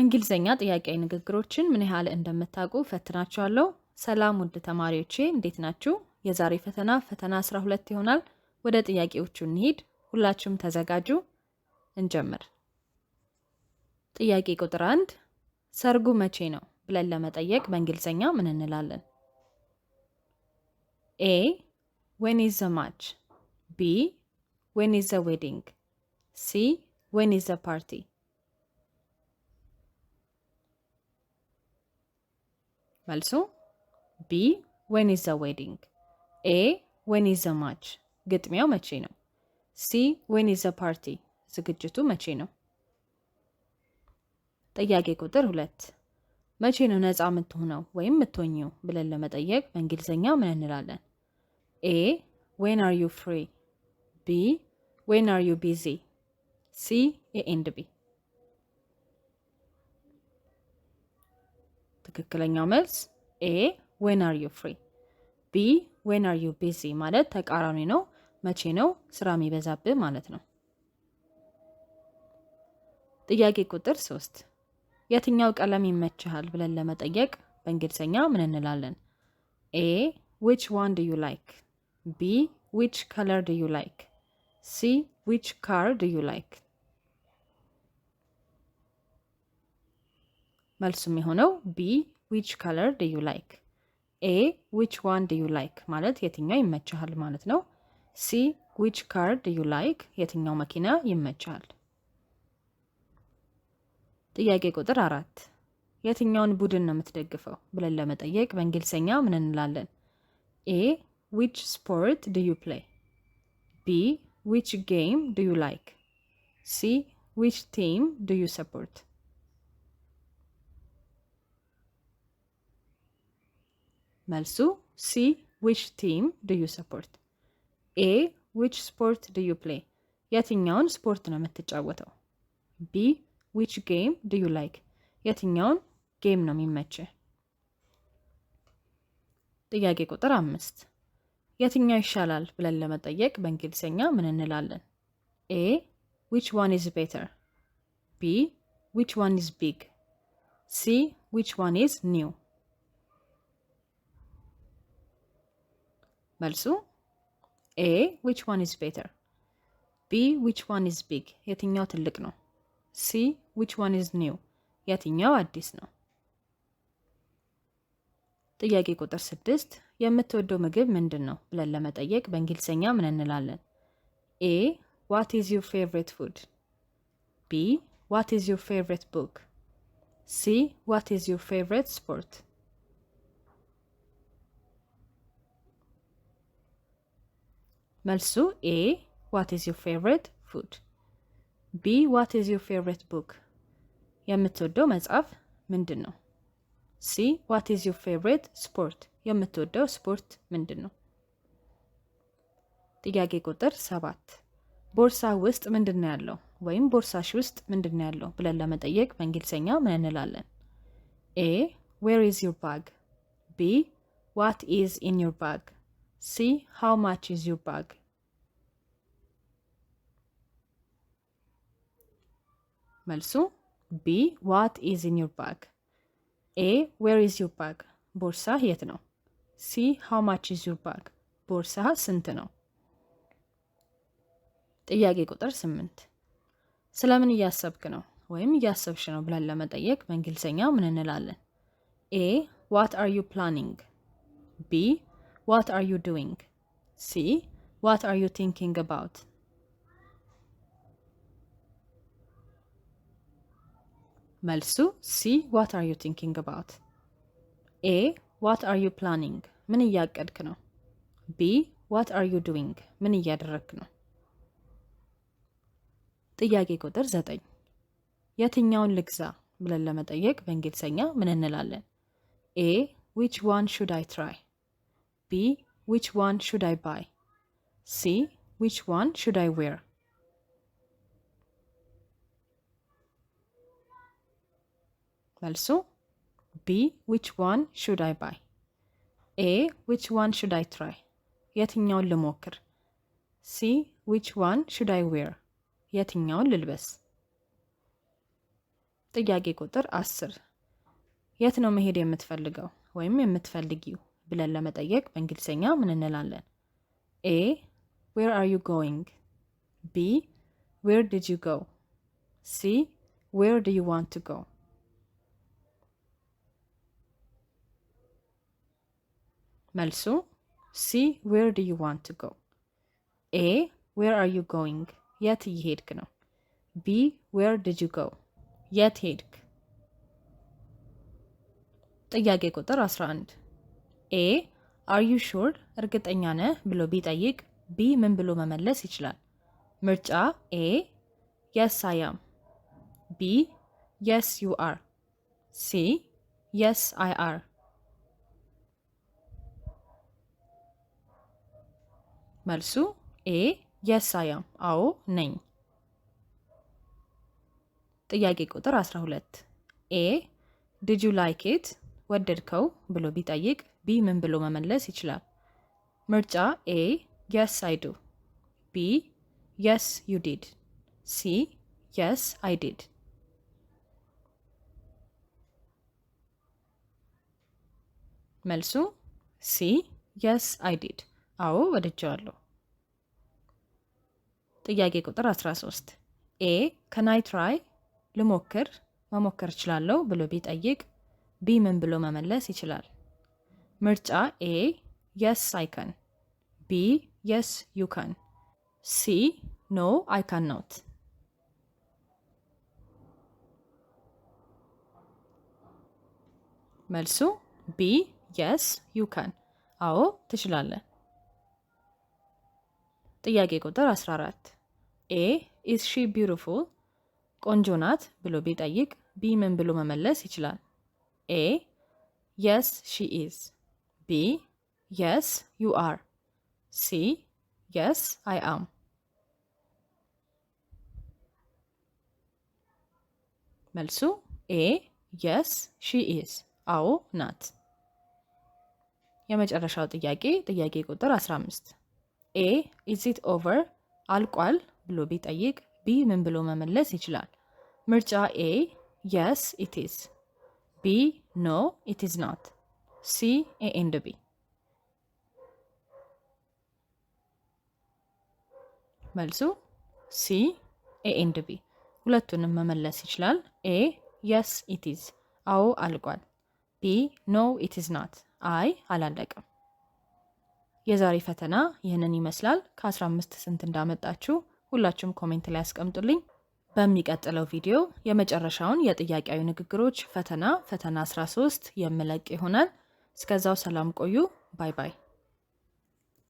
እንግሊዘኛ ጥያቄ ንግግሮችን ምን ያህል እንደምታውቁ ፈትናችኋለሁ። ሰላም ውድ ተማሪዎቼ እንዴት ናችሁ? የዛሬ ፈተና 12 ይሆናል። ወደ ጥያቄዎቹ እንሂድ። ሁላችሁም ተዘጋጁ። እንጀምር። ጥያቄ ቁጥር 1 ሰርጉ መቼ ነው ብለን ለመጠየቅ በእንግሊዘኛ ምን እንላለን? A. When is the match? B. When is the wedding? C. When is the party? መልሱ B. When is the wedding? A. When is the match? ግጥሚያው መቼ ነው? C. When is the party? ዝግጅቱ መቼ ነው? ጥያቄ ቁጥር 2 መቼ ነው ነፃ የምትሆነው ወይም የምትሆኚው ብለን ለመጠየቅ በእንግሊዘኛ ምን እንላለን? A. When are you free? B. When are you busy? C. A and B. ትክክለኛው መልስ A. When are you free? B. When are you busy ማለት ተቃራኒ ነው። መቼ ነው ስራ የሚበዛብህ ማለት ነው። ጥያቄ ቁጥር 3 የትኛው ቀለም ይመችሃል ብለን ለመጠየቅ በእንግሊዘኛ ምን እንላለን? A. Which one do you like? B. Which color do you like? C. Which car do you like? መልሱ የሚሆነው B. Which color do you like? A. Which one do you like ማለት የትኛው ይመችሃል ማለት ነው። C. Which car do you like የትኛው መኪና ይመችሃል። ጥያቄ ቁጥር 4 የትኛውን ቡድን ነው የምትደግፈው ብለን ለመጠየቅ በእንግሊዘኛ ምን እንላለን? A. Which sport do you play? B. Which game do you like? C. Which team do you support? መልሱ C. Which team do you support? A. Which sport do you play? የትኛውን ስፖርት ነው የምትጫወተው? B. Which game do you like? የትኛውን ጌም ነው የሚመችህ? ጥያቄ ቁጥር 5 የትኛው ይሻላል ብለን ለመጠየቅ በእንግሊዘኛ ምን እንላለን? A. Which one is better? B. Which one is big? C. Which one is new? መልሱ A. Which one is better? B. Which one is big? የትኛው ትልቅ ነው? C. Which one is new? የትኛው አዲስ ነው? ጥያቄ ቁጥር 6 የምትወደው ምግብ ምንድን ነው ብለን ለመጠየቅ በእንግሊዘኛ ምን እንላለን? A. What is your favorite food? B. What is your favorite book? C. What is your favorite sport? መልሱ A. What is your favorite food? B. What is your favorite book? የምትወደው መጽሐፍ ምንድን ነው? C. What is your favorite sport? የምትወደው ስፖርት ምንድን ነው? ጥያቄ ቁጥር 7 ቦርሳ ውስጥ ምንድን ነው ያለው ወይም ቦርሳሽ ውስጥ ምንድን ነው ያለው ብለን ለመጠየቅ በእንግሊዘኛ ምን እንላለን? A. Where is your bag? B. What is in your bag? C. How much is your bag? መልሱ B. What is in your bag? A. Where is your bag? ቦርሳ የት ነው? C. How much is your bag? ቦርሳ ስንት ነው? ጥያቄ ቁጥር 8 ስለምን እያሰብክ ነው ወይም እያሰብሽ ነው ብለን ለመጠየቅ በእንግሊዘኛ ምን እንላለን? A. What are you planning? B. What are you doing? C. What are you thinking about? መልሱ C. What are you thinking about? A. What are you planning? ምን እያቀድክ ነው? B. What are you doing? ምን እያደረግክ ነው? ጥያቄ ቁጥር 9 የትኛውን ልግዛ ብለን ለመጠየቅ በእንግሊዘኛ ምን እንላለን? A. Which one should I try? B. Which one should I buy? C. Which one should I wear? መልሱ B. Which one should I buy? A. Which one should I try? የትኛውን ልሞክር? C. Which one should I wear? የትኛውን ልልበስ? ጥያቄ ቁጥር 10 የት ነው መሄድ የምትፈልገው ወይም የምትፈልጊው ብለን ለመጠየቅ በእንግሊዘኛ ምን እንላለን? A. Where are you going? B. Where did you go? C. Where do you want to go? መልሱ C. Where do you want to go? A. Where are you going? የት እየሄድክ ነው? B. Where did you go? የት ሄድክ? ጥያቄ ቁጥር 11 A. Are you sure? እርግጠኛ ነህ ብሎ ቢጠይቅ B ምን ብሎ መመለስ ይችላል? ምርጫ A. Yes, I am. B. Yes, you are. C. Yes, I are. መልሱ A. Yes, I am. አዎ ነኝ። ጥያቄ ቁጥር 12 A. Did you like it? ወደድከው ብሎ ቢጠይቅ B ምን ብሎ መመለስ ይችላል? ምርጫ A. Yes, I do. B. Yes, you did. C. Yes, I did. መልሱ C. Yes, I did. አዎ ወድጄዋለሁ። ጥያቄ ቁጥር 13 A. Can I try? ልሞክር መሞከር እችላለሁ ብሎ ቢጠይቅ B ምን ብሎ መመለስ ይችላል? ምርጫ A. Yes, I can. B. Yes, you can. C. No, I cannot. መልሱ B. Yes, you can. አዎ ትችላለህ። ጥያቄ ቁጥር 14 A. Is she beautiful? ቆንጆ ናት ብሎ ቢጠይቅ B ምን ብሎ መመለስ ይችላል? A. Yes, she is. B. Yes, you are. C. Yes, I am. መልሱ A. Yes, she is. አዎ ናት። የመጨረሻው ጥያቄ ጥያቄ ቁጥር 15 A. Is it over? አልቋል ብሎ ቢጠይቅ B ምን ብሎ መመለስ ይችላል? ምርጫ A. Yes, it is. B. No, it is not. C. A and B. መልሱ C. A and B. ሁለቱንም መመለስ ይችላል። A. Yes, it is. አዎ አልቋል። B. No, it is not. አይ አላለቀም። የዛሬ ፈተና ይህንን ይመስላል። ከ15 ስንት እንዳመጣችሁ ሁላችሁም ኮሜንት ላይ አስቀምጡልኝ። በሚቀጥለው ቪዲዮ የመጨረሻውን የጥያቄያዊ ንግግሮች ፈተና 13 የምለቅ ይሆናል። እስከዛው ሰላም ቆዩ። ባይ ባይ።